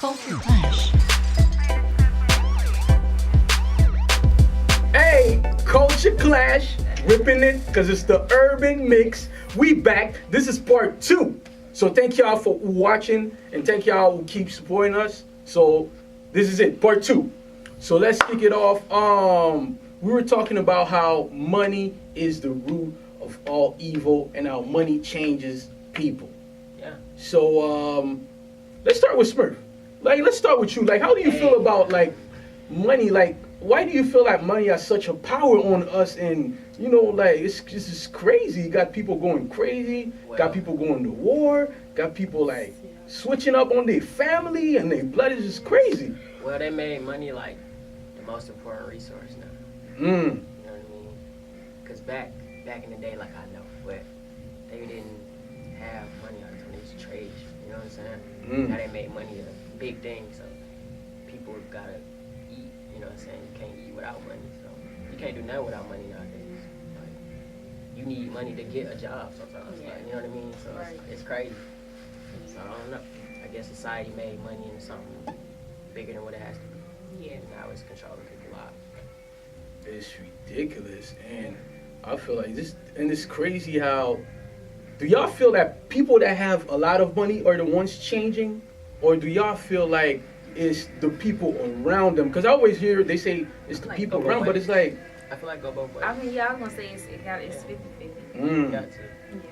Culture Klash. Hey, Culture Clash, ripping it because it's the urban mix. We back. This is part 2. So thank y'all for watching and thank y'all who keep supporting us. So this is it, part 2. So let's kick it off. We were talking about how money is the root of all evil and how money changes people. Yeah. So let's start with Smurf. Like, let's start with you. Like, how do you feel about like money? Like, why do you feel like money has such a power on us? And you know, like it's just crazy. You got people going crazy. Got people going to war. Got people like switching up on their family and their blood is just crazy. Well, they made money like the most important resource now. Mm. You know what I mean? Because back in the day, like I know, but they didn't have money until they used to trade. You know what I'm saying? Mm. Now they made money a big thing, so people gotta eat. You know what I'm saying? You can't eat without money, so you can't do nothing without money nowadays. Like, you need money to get a job sometimes. Yeah. Like, you know what I mean? So Right. it's crazy. So I don't know. I guess society made money into something bigger than what it has to be. Yeah. And now it's controlling people's lives. It's ridiculous, and I feel like this, and it's crazy how. Do y'all feel that people that have a lot of money are the ones changing, or do y'all feel like it's the people around them? Because I always hear they say it's the Like, people go around, both but it's like, I feel like go both ways. I mean, yeah, I was gonna say it's 50-50. You mm, got to.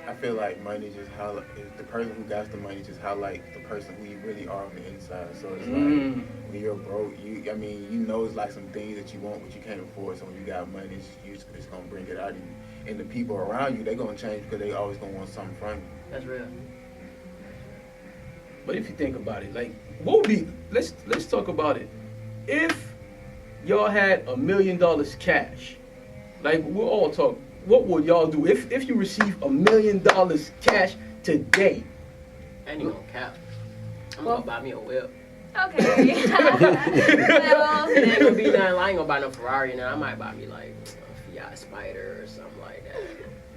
I feel like money just highlight the person who got the money just highlights the person who you really are on the inside. So it's like mm, when you're broke, you know it's like some things that you want but you can't afford. So when you got money, it's gonna bring it out of you. And the people around you, they're gonna change because they always gonna want something from you. That's real. but if you think about it, like, what would be? Let's talk about it. If y'all had $1 million cash, like we'll all talk. What would y'all do if you receive $1 million cash today? I ain't even gonna cap. I'm Well- gonna buy me a whip. Okay. Well, It ain't gonna be nothing. I ain't gonna buy no Ferrari. I might buy me like a Fiat Spider or something like that.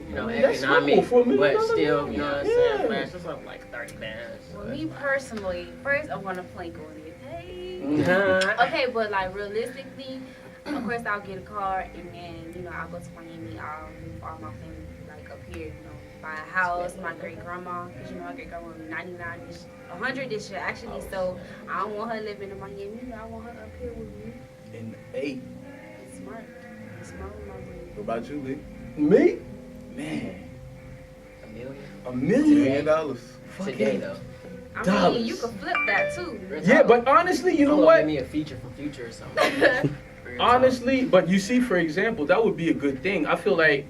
You know, I mean, that's economic, normal for $1 million. but still, you know what I'm saying? Yeah. Flash, it's something like 30 bands. well, me personally, first I want to plank on it. Hey. Uh-huh. Okay, but like realistically, of course I'll get a car and then I'll go to Miami. I'll move all my family like up here. Buy a house. My great grandma, because my great grandma 99, 100 this year actually. So I don't want her living in Miami. I want her up here with me. And hey, It's smart. It's smart with my money. What about you, Lee? me, man, $1 million? $1 $1 million. million. Today, though. I Dollars. mean, you can flip that too. Yeah, but honestly, you know Give what? me a feature from Future or something. Honestly, but you see, for example, that would be a good thing. I feel like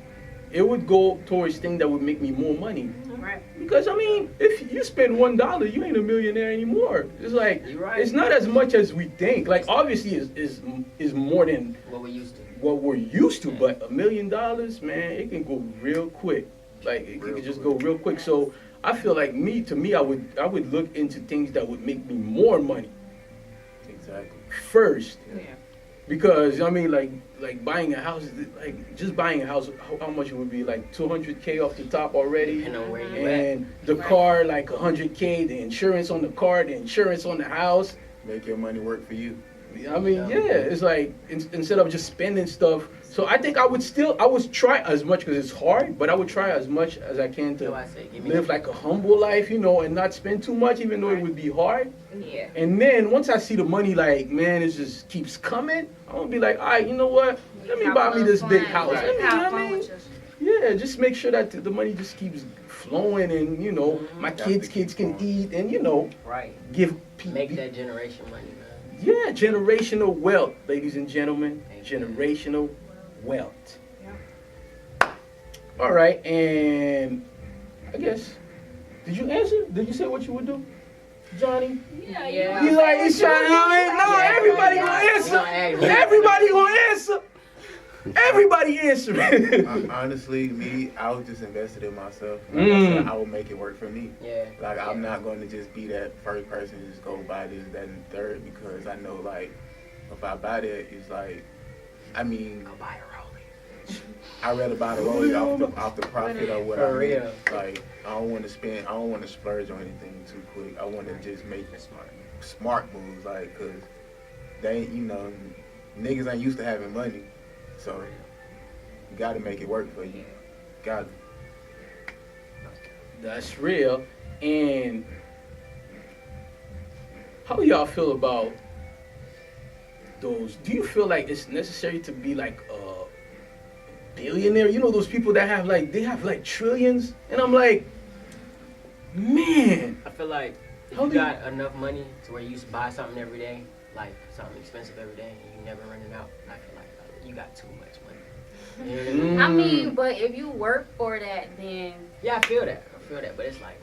it would go towards things that would make me more money. Right. Because I mean, if you spend $1, you ain't a millionaire anymore. It's like You're right. it's not as much as we think. Like obviously, is more than What we used to. what we're used to. But $1 million, man, it can go real quick. Like it can just go real quick. So I feel like to me, I would look into things that would make me more money Exactly. first. Yeah. Because I mean, like buying a house, like just buying a house, how much it would be? Like $200K off the top already, Depending on where you and the Right. car like $100K, the insurance on the car, the insurance on the house. Make your money work for you. I mean, yeah, it's like instead of just spending stuff. So I think I would try as much because it's hard, but I would try as much as I can So to I say, give me live like a humble life, and not spend too much, even though it would be hard. Yeah. And then once I see the money, like, man, it just keeps coming, I'm gonna be like, all right, you know what? Let me buy me this big house. Right. You know Have what I fun mean? with your Yeah, just make sure that the money just keeps flowing, and my kids can eat, and right. give people. Make that generation money, man. Yeah, generational wealth, ladies and gentlemen. Generational wealth. All right, and I guess, did you answer? Did you say what you would do, Johnny? Yeah. Yeah. He's like, he's trying to, no, Yeah, everybody yeah. gonna answer. Yeah. Everybody gonna answer. Everybody answering. Honestly, me, I was just invested in myself. Like Mm. I said, I will make it work for me. Yeah. Like I'm not going to just be that first person to just go buy this, that, and third because I know like if I buy that, it's like, I mean, Go buy a Rollie. I rather buy the rollie off the profit or what For I make. real. Like I don't want to splurge on anything too quick. I want to just make smart moves, like, cause they ain't, niggas ain't used to having money, so you got to make it work for you. Got to. That's real. And how do y'all feel about those? Do you feel like it's necessary to be like a billionaire? You know those people that have like trillions, and I'm like, man. I feel like if How you do you- got enough money to where you used to buy something every day, like something expensive every day, and you never running out, I feel like you got too much money. You know what I mean? I mean, but if you work for that, then Yeah, I feel that, but it's like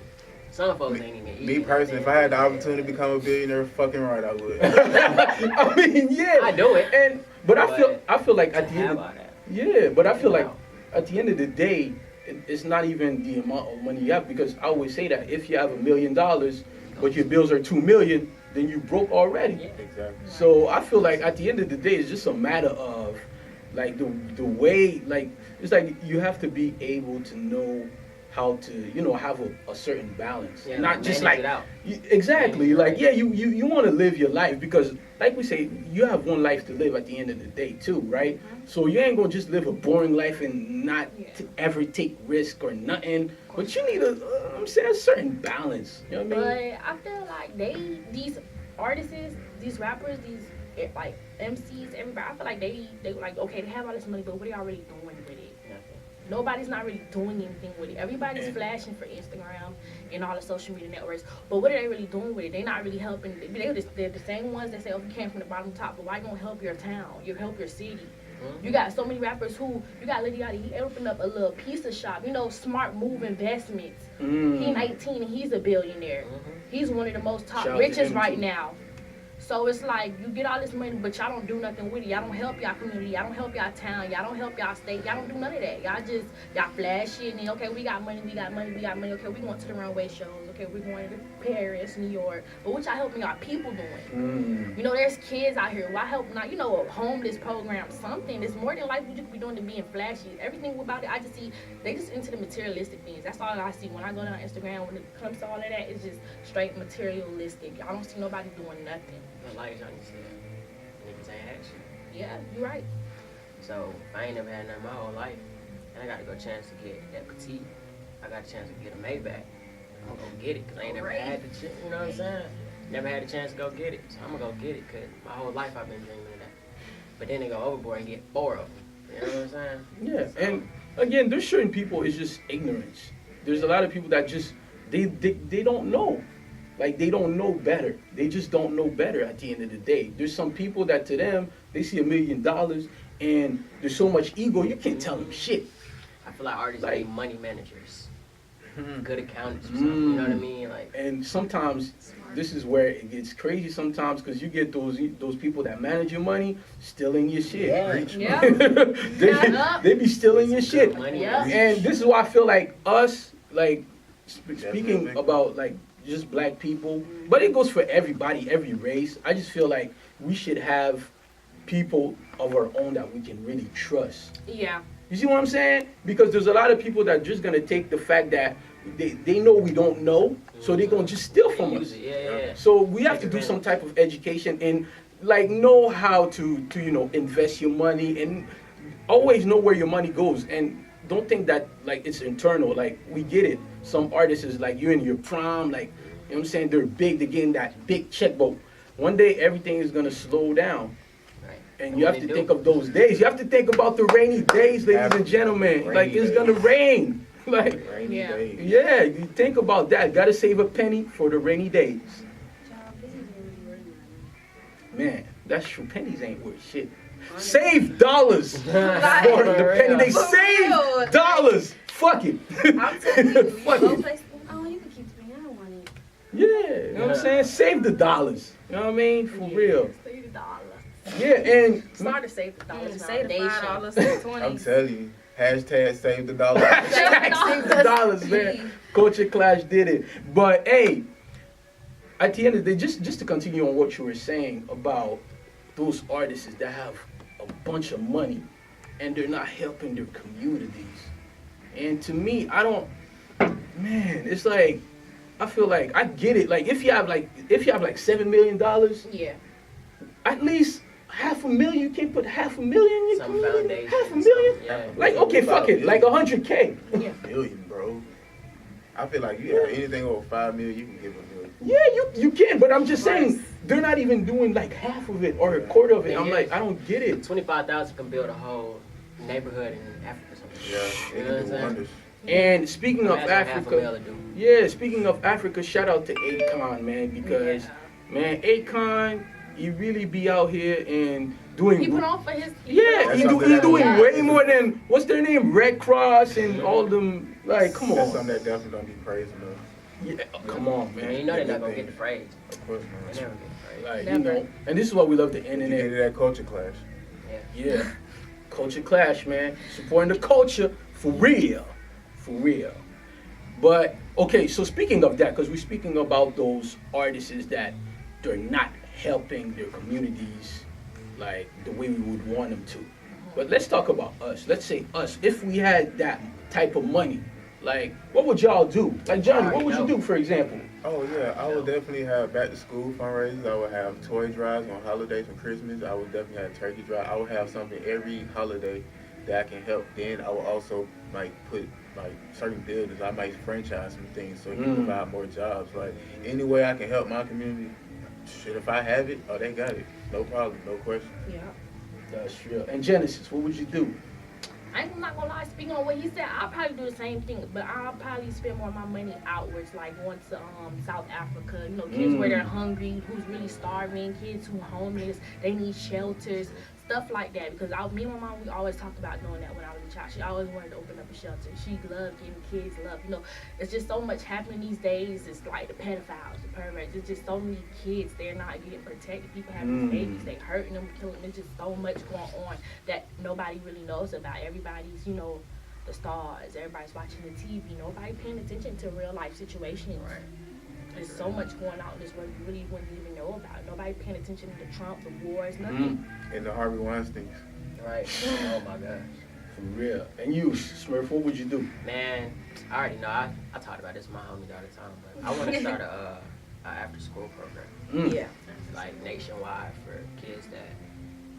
some folks ain't even eating. Me personally, if I had the opportunity to become a billionaire, fucking right, I would. I mean, yeah. I do it. But I feel like to at the end have of, all that. yeah, but I feel like Wow. at the end of the day, it's not even the amount of money you have, because I always say that if you have $1 million, but your bills are $2 million, then you broke already. Yeah. Exactly. So I feel like at the end of the day, it's just a matter of like the way, like it's like you have to be able to know how to have a certain balance, Yeah, not like just manage like it out. exactly Manage it like out. yeah, you want to live your life, because like we say, you have one life to live at the end of the day too, right? So you ain't gonna just live a boring life and not ever take risk or nothing, but you need I'm saying a certain balance, you know what I mean? but I feel like these artists, these rappers, these like MCs, everybody, I feel like they like, okay, they have all this money, but what are y'all really doing with it? Nothing. Nobody's not really doing anything with it. Everybody's And- flashing for Instagram and all the social media networks, but what are they really doing with it? They're not really helping. They're the same ones that say, oh, you came from the bottom to top, but why you gonna help your town? You help your city. Mhm. You got so many rappers you got Lil Yachty, he opened up a little pizza shop, Smart Move Investments. He 19 and he's a billionaire. Mhm. He's one of the most top Shout out to richest him, right too. now. So it's like, you get all this money, but y'all don't do nothing with it. Y'all don't help y'all community. Y'all don't help y'all town. Y'all don't help y'all state. Y'all don't do none of that. Y'all flash shit, and then, okay, we got money. Okay, we going to the runway shows. Okay, we're going to Paris, New York. But what y'all helping y'all people doing? There's kids out here. Why help not, a homeless program, something. It's more than likely what you could be doing than being flashy. Everything about it, I just see, they just into the materialistic things. That's all I see. When I go down Instagram, when it comes to all of that, it's just straight materialistic. I don't see nobody doing nothing. But like Johnny said, niggas ain't action. Yeah, you're right. So I ain't never had nothing my whole life, and I got to go chance to get that petite. I got a chance to get a Maybach. I'm gonna go get it, cause I ain't never had the chance. You know what I'm saying? Never had a chance to go get it, so I'm gonna go get it, cause my whole life I've been dreaming of that. But then they go overboard and get 4 of them. You know what I'm saying? Yeah, So, and again, there's certain people, it's just ignorance. There's a lot of people that just they don't know. Like, they don't know better. They just don't know better at the end of the day. There's some people that to them, they see $1 million and there's so much ego, you can't tell them shit. I feel like artists Like- need money managers, good accountants or something. You know what I mean? Like, And sometimes this is where it gets crazy sometimes, because you get those people that manage your money stealing your shit. Yeah. Yeah. they be stealing your shit. money Yeah. managers. And this is why I feel like us, like, speaking Definitely. about, like, just black people, but it goes for everybody, every race. I just feel like we should have people of our own that we can really trust. Yeah. You see what I'm saying? Because there's a lot of people that are just going to take the fact that they know we don't know, so they're going to just steal from Use us. it. Yeah. So we have Take to do some advantage. type of education and, like, know how to invest your money, and always know where your money goes. And don't think that, like, it's internal. Like, we get it. Some artists is like, you're in your prime, like, you know what I'm saying? They're big, they're getting that big check, but one day everything is going to slow down. Right. And you when have to they think do, of those days. You have to think about the rainy days, ladies and gentlemen. Rainy Like, it's days. going to rain. Like, Rainy Yeah. days. yeah, you think about that. Got to save a penny for the rainy days. Man, that's true. Pennies ain't worth shit. Save dollars for the penny. They For real. save dollars. Fuck it. I'm telling you, Fuck go it. place. Oh, you can keep the penny. I don't want it. Yeah, you know what I'm saying? Save the dollars. You know what I mean? For real. Save the dollar. Yeah, and Start to save the dollars. Save the Foundation. $5, save the I'm 20. telling you, hashtag save the dollar. save the dollars, man. Culture Klash did it. But hey, at the end of the day, just to continue on what you were saying about those artists that have a bunch of money, and they're not helping their communities. And to me, man, it's like, I feel like I get it. Like if you have like $7 million, Yeah. at least $500,000. You can't put $500,000 in your Some community. foundation. $500,000. Yeah. Like okay, fuck it. Like 100K. Yeah. $1 million, bro. I feel like you have anything over $5 million, you can give $1 million. Yeah, you can, but I'm just saying they're not even doing like half of it or a quarter of it. I'm like, I don't get it. 25,000 can build a whole neighborhood in Africa. Something. Yeah, You know what I'm it can do saying? wonders. And speaking of Imagine Africa, $500,000 do. yeah, speaking of Africa, shout out to Akon, man, because man, Akon, he really be out here and doing. He put on for his. Yeah, That's he something doing that- way more than what's their name, Red Cross and all them. Like, come That's on, something that definitely don't be praised enough. yeah, come on, Man, you man. know they're not gonna get the praise. Of course They not. never get the praise. Like, you Never. know, and this is why we love the You get internet. to that culture clash. Yeah, Culture Klash, man. Supporting the culture for real. For real. But, okay, so speaking of that, because we're speaking about those artists that they're not helping their communities like the way we would want them to. But let's talk about us. Let's say us. If we had that type of money, like, what would y'all do? Like, Johnny, what would you do, for example? Oh yeah, I would definitely have back to school fundraisers. I would have toy drives on holidays and Christmas. I would definitely have turkey drive. I would have something every holiday that I can help. Then I would also like put like certain buildings. I might franchise some things so you can provide more jobs. Like any way I can help my community. Shit, if I have it, oh they got it. No problem, no question. Yeah. That's real. And Genesis, what would you do? I'm not gonna lie, speaking on what he said, I'll probably do the same thing, but I'll probably spend more of my money outwards, like going to South Africa, you know, kids where they're hungry, who's really starving, kids who homeless, they need shelters, stuff like that. Because me and my mom, we always talked about doing that when I was a child. She always wanted to open up a shelter. She loved giving kids love. You know, it's just so much happening these days. It's like the pedophiles, the perverts. It's just so many kids. They're not getting protected. People having babies. They hurting them, killing them. There's just so much going on that nobody really knows about. Everybody's, you know, the stars. Everybody's watching the TV. Nobody paying attention to real life situations. Right. There's so much going on in this world you really wouldn't even know about. Nobody paying attention to Trump, the wars, nothing. And the Harvey Weinsteins. Right. Oh my gosh. For real. And you, Smurf, what would you do? Man, I already know. I talked about this with my homies all the time, but I want to start a after school program, Yeah. like nationwide for kids that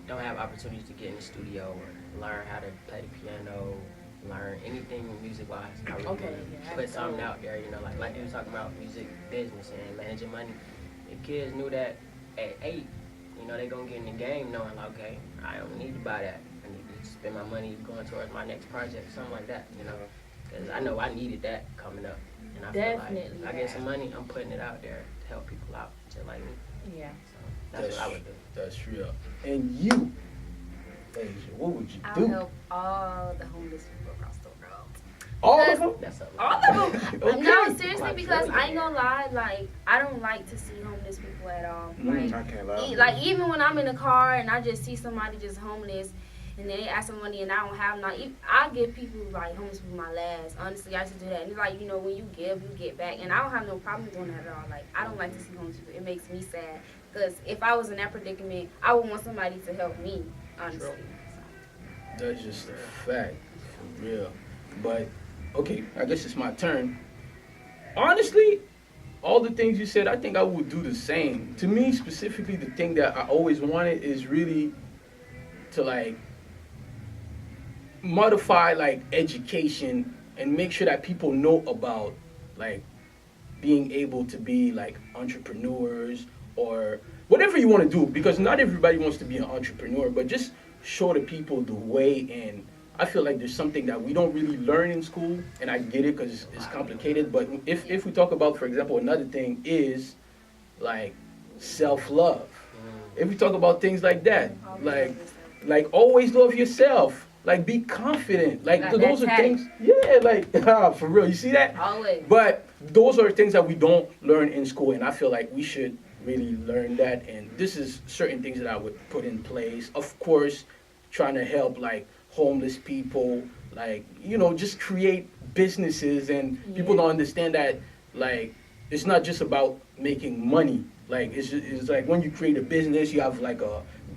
don't have opportunities to get in the studio or learn how to play the piano, learn anything music wise. I really Okay, wanna yeah, put something out there, you know, like you were talking about music business and managing money. If kids knew that at 8, you know, they gonna get in the game knowing like, okay, I don't need to buy that. I need to spend my money going towards my next project, something like that, you know. Because I know I needed that coming up. And I feel Definitely, like I get some money, I'm putting it out there to help people out, just like me. Yeah. So that's what I would do. That's real. And you, Asia, what would you I'll do? help all the homeless people across the world. All of them? That's a All lot. of them. Okay. No, seriously, Like, because really, I ain't gonna lie, like I don't like to see homeless people at all. Like, I can't lie. like even when I'm in the car and I just see somebody just homeless, and then they ask for money and I don't have none, I give people like homeless people my last. Honestly, I used to do that. And it's like, you know, when you give, you get back, and I don't have no problem doing that at all. Like I don't like to see homeless people. It makes me sad because if I was in that predicament, I would want somebody to help me. Honestly. That's just a fact, for real. But, okay, I guess it's my turn. Honestly, all the things you said, I think I would do the same. To me, specifically, the thing that I always wanted is really to, like, modify, like, education and make sure that people know about, like, being able to be, like, entrepreneurs or whatever you want to do. Because not everybody wants to be an entrepreneur, but just show the people the way. And I feel like there's something that we don't really learn in school, and I get it because it's complicated, but if we talk about, for example, another thing is like self-love. If we talk about things like that, like always love yourself, like be confident, like Like those that are tag. things, yeah, like for real, you see that? Always. But those are things that we don't learn in school, and I feel like we should really learn that. And this is certain things that I would put in place. Of course, trying to help like homeless people, like, you know, just create businesses. And people don't understand that, like, it's not just about making money. Like it's like when you create a business, you have like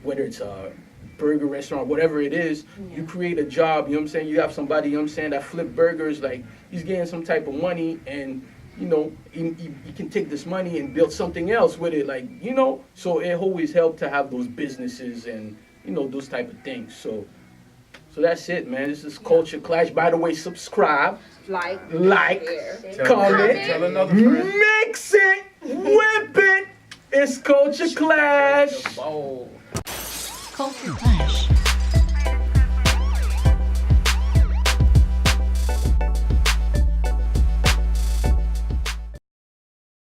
whether it's a burger restaurant, whatever it is, you create a job, you know what I'm saying? You have somebody, you know what I'm saying, that flip burgers, like, he's getting some type of money, and, you know, he can take this money and build something else with it, like, you know? So it always helped to have those businesses and, you know, those type of things. So that's it, man. This is Culture Clash. By the way, subscribe, like, Tell comment, tell another friend. mix it, whip it. It's Culture Clash. Bowl. Culture Clash.